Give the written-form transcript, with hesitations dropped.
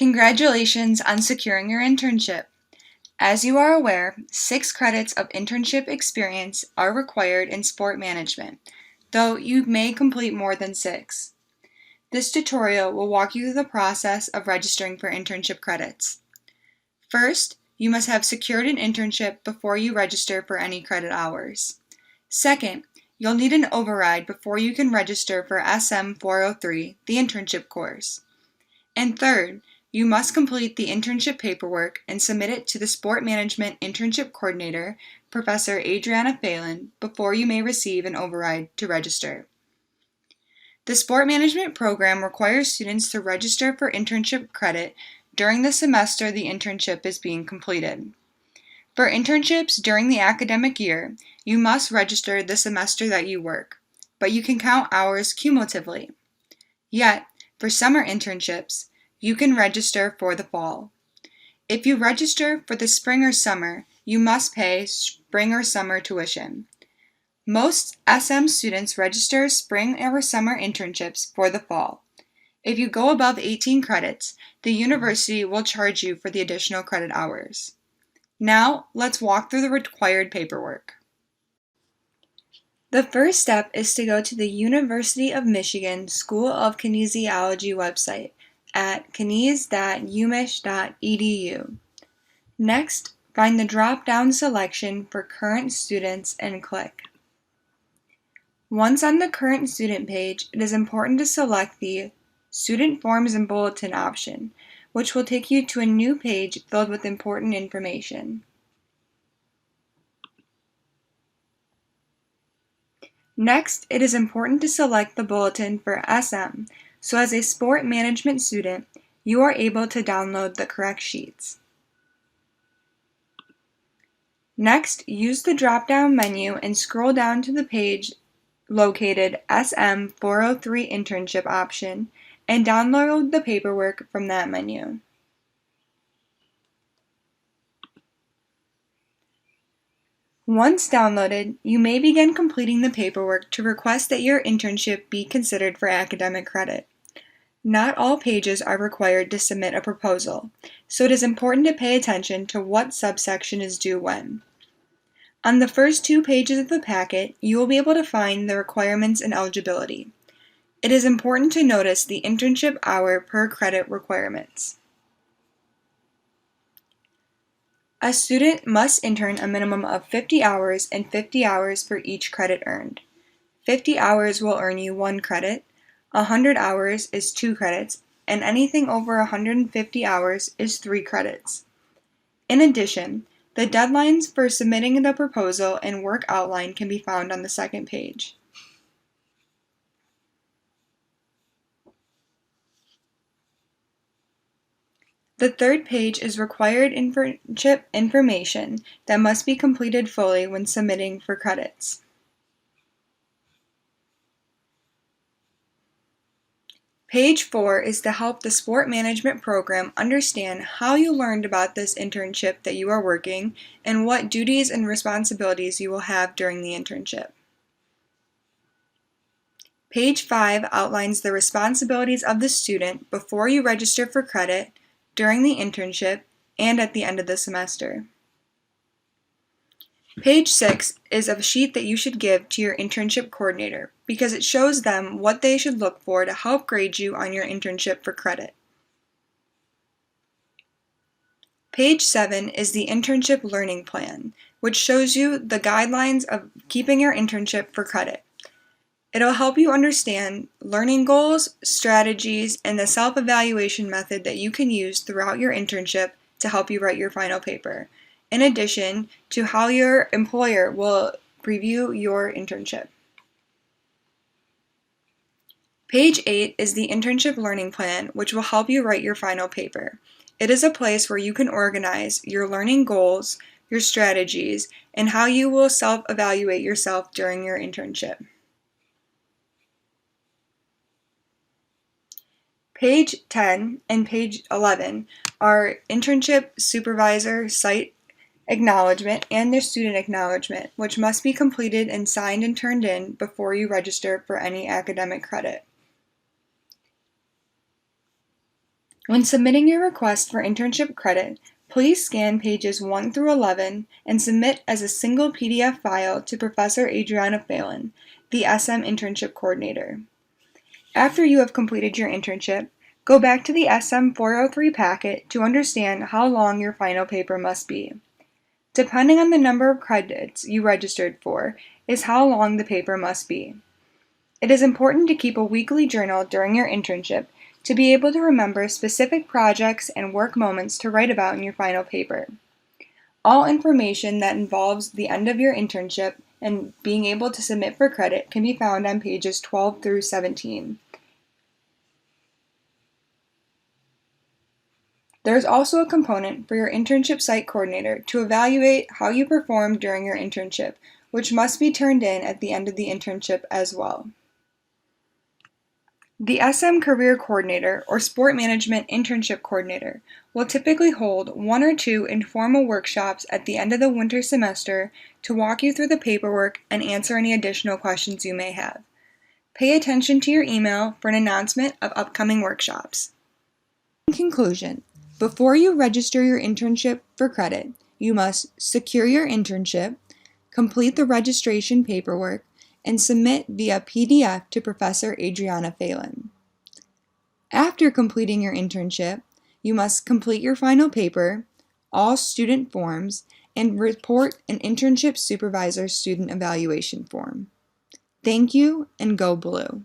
Congratulations on securing your internship. As you are aware, 6 credits of internship experience are required in sport management, though you may complete more than 6. This tutorial will walk you through the process of registering for internship credits. First, you must have secured an internship before you register for any credit hours. Second, you'll need an override before you can register for SM 403, the internship course. And third, you must complete the internship paperwork and submit it to the Sport Management Internship Coordinator, Professor Adriana Phelan, before you may receive an override to register. The Sport Management program requires students to register for internship credit during the semester the internship is being completed. For internships during the academic year, you must register the semester that you work, but you can count hours cumulatively. Yet, for summer internships, you can register for the fall. If you register for the spring or summer, you must pay spring or summer tuition. Most SM students register spring or summer internships for the fall. If you go above 18 credits, the university will charge you for the additional credit hours. Now, let's walk through the required paperwork. The first step is to go to the University of Michigan School of Kinesiology website at kines.umich.edu. Next, find the drop-down selection for current students and click. Once on the current student page, it is important to select the Student Forms and Bulletin option, which will take you to a new page filled with important information. Next, it is important to select the bulletin for SM, so as a sport management student, you are able to download the correct sheets. Next, use the drop-down menu and scroll down to the page located SM 403 Internship option and download the paperwork from that menu. Once downloaded, you may begin completing the paperwork to request that your internship be considered for academic credit. Not all pages are required to submit a proposal, so it is important to pay attention to what subsection is due when. On the first 2 pages of the packet, you will be able to find the requirements and eligibility. It is important to notice the internship hour per credit requirements. A student must intern a minimum of 50 hours and 50 hours for each credit earned. 50 hours will earn you 1 credit, 100 hours is 2 credits, and anything over 150 hours is 3 credits. In addition, the deadlines for submitting the proposal and work outline can be found on the second page. The third page is required internship information that must be completed fully when submitting for credits. Page 4 is to help the sport management program understand how you learned about this internship that you are working and what duties and responsibilities you will have during the internship. Page 5 outlines the responsibilities of the student before you register for credit, during the internship, and at the end of the semester. Page 6 is a sheet that you should give to your internship coordinator because it shows them what they should look for to help grade you on your internship for credit. Page 7 is the internship learning plan, which shows you the guidelines of keeping your internship for credit. It'll help you understand learning goals, strategies, and the self-evaluation method that you can use throughout your internship to help you write your final paper, in addition to how your employer will review your internship. Page 8 is the internship learning plan, which will help you write your final paper. It is a place where you can organize your learning goals, your strategies, and how you will self-evaluate yourself during your internship. Page 10 and page 11 are internship supervisor site acknowledgement and the student acknowledgement, which must be completed and signed and turned in before you register for any academic credit. When submitting your request for internship credit, please scan pages 1 through 11 and submit as a single PDF file to Professor Adriana Phelan, the SM Internship Coordinator. After you have completed your internship, go back to the SM 403 packet to understand how long your final paper must be. Depending on the number of credits you registered for, is how long the paper must be. It is important to keep a weekly journal during your internship to be able to remember specific projects and work moments to write about in your final paper. All information that involves the end of your internship and being able to submit for credit can be found on pages 12 through 17. There is also a component for your internship site coordinator to evaluate how you performed during your internship, which must be turned in at the end of the internship as well. The SM Career Coordinator or Sport Management Internship Coordinator will typically hold 1 or 2 informal workshops at the end of the winter semester to walk you through the paperwork and answer any additional questions you may have. Pay attention to your email for an announcement of upcoming workshops. In conclusion, before you register your internship for credit, you must secure your internship, complete the registration paperwork, and submit via PDF to Professor Adriana Phelan. After completing your internship, you must complete your final paper, all student forms, and report an internship supervisor student evaluation form. Thank you, and go blue.